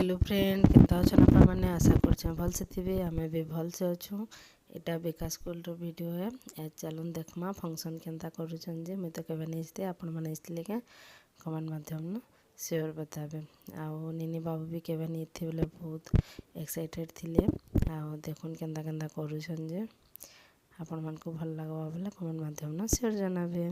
Hello friend केता अछन आपण माने आशा करछे भल से थिबे हमें भी भल से अछु। एटा बेका स्कूल रो वीडियो है। ए चलन देखमा फंक्शन केनता करूछन जे मैं तो केबे नेस्ते आपण माने इसले के कमेंट माध्यम न शेयर बताबे। आउ निनी बाबू भी केबे नी थि बोले बहुत एक्साइटेड थिले। आउ देखुन केनता केनता करूछन जे आपण मन को भल लागबा बोले कमेंट माध्यम न शेयर जनाबे।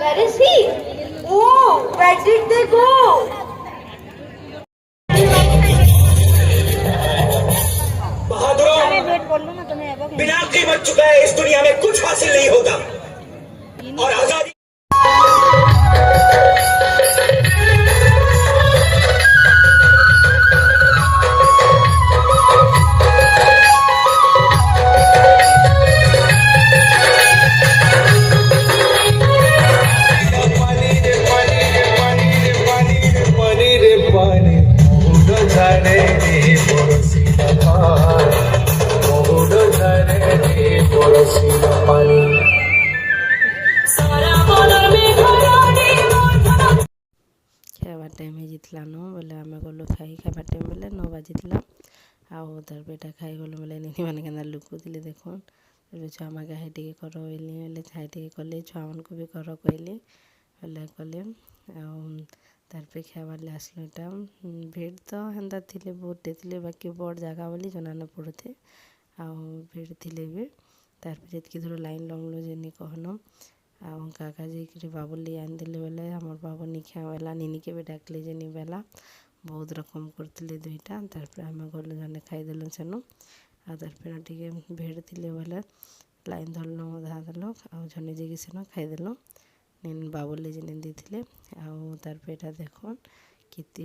Where is he? Oh, where did they go? बहादुरों, बिना कीमत चुकाए इस दुनिया में कुछ हासिल नहीं होता और आजादी खाइबा टाइम ही जितला न बोले आम गलु खाई खाइबा टाइम बोले 9 बाजिला। आउ तार बेटा खाई गलु बोले निनी मैंने केना लुकुले देखुन छुआ मागे हाई टे कर बोले हाई टे कले छुआ मन को भी कर कहली बोले कले। तार पे खाइबार आसलो एटा भीड़ तो हेन्ता थिले बहुत थे बाकी बड़ जगह बोली जना न पड़ुथे आउ भीड़ थिले भी। तार पे जितकी थोड़ा लाइन लगलो जेनी कहनो आउ काका जी कि बाबुली आन देले बोले हमर बाबू नी खावेला निनी के भी डाकले जे नी बेला बहुत रकम करथिले दुईटा। तार पे हम गलो जने खाई देलन सेनु आ तार पे टिके भीड़ थिले बोले लाइन धरलो धा देलो आउ जने जे कि सेनु खाई देलो निन बाबुली जे नी दिथिले। आउ तार पे एटा देखोन किति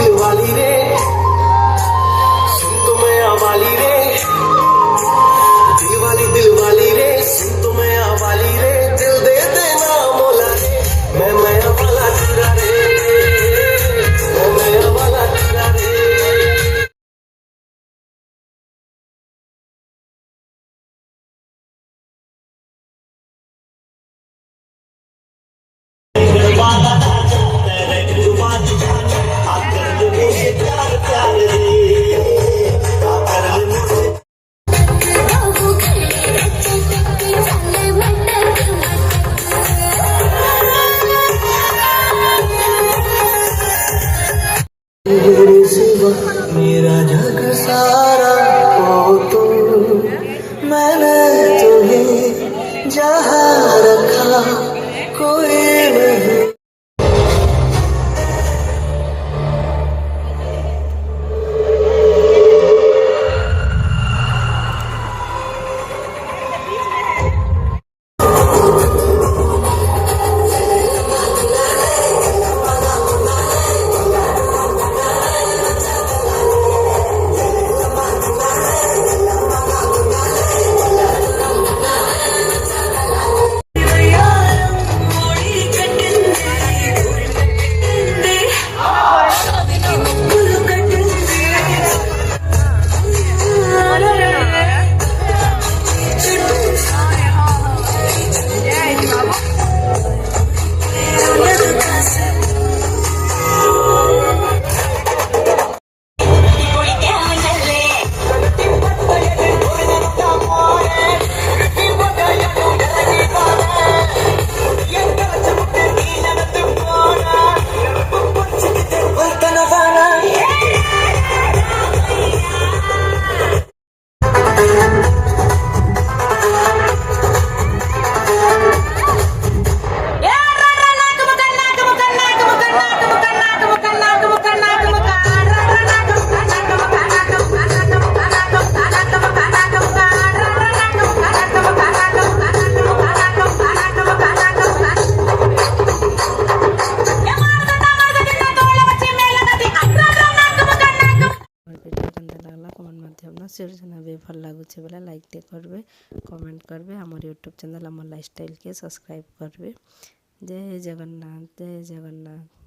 दिलवाली रे सुन तो मैं आवाली रे दिलवाली रे सुन तो मैं आवाली रे दिल दे देना मोला रे मैं वाला तेरा रे मैं वाला तेरा रे। मेरा जग सारा हो तुम मैंने तुम्हें जहाँ रखा कोई नहीं। ଭଲ ଲାଗୁଛି ବୋଲେ ଲାଇକ୍ଟେ କରିବେ, କମେଣ୍ଟ କରିବେ, ଆମର ୟୁଟ୍ୟୁବ୍ ଚ୍ୟାନେଲ୍ ଆମ ଲାଇଫଷ୍ଟାଇଲ୍କେ ସବସ୍କ୍ରାଇବ୍ କରିବେ। ଜୟ ଜଗନ୍ନାଥ, ଜୟ ଜଗନ୍ନାଥ।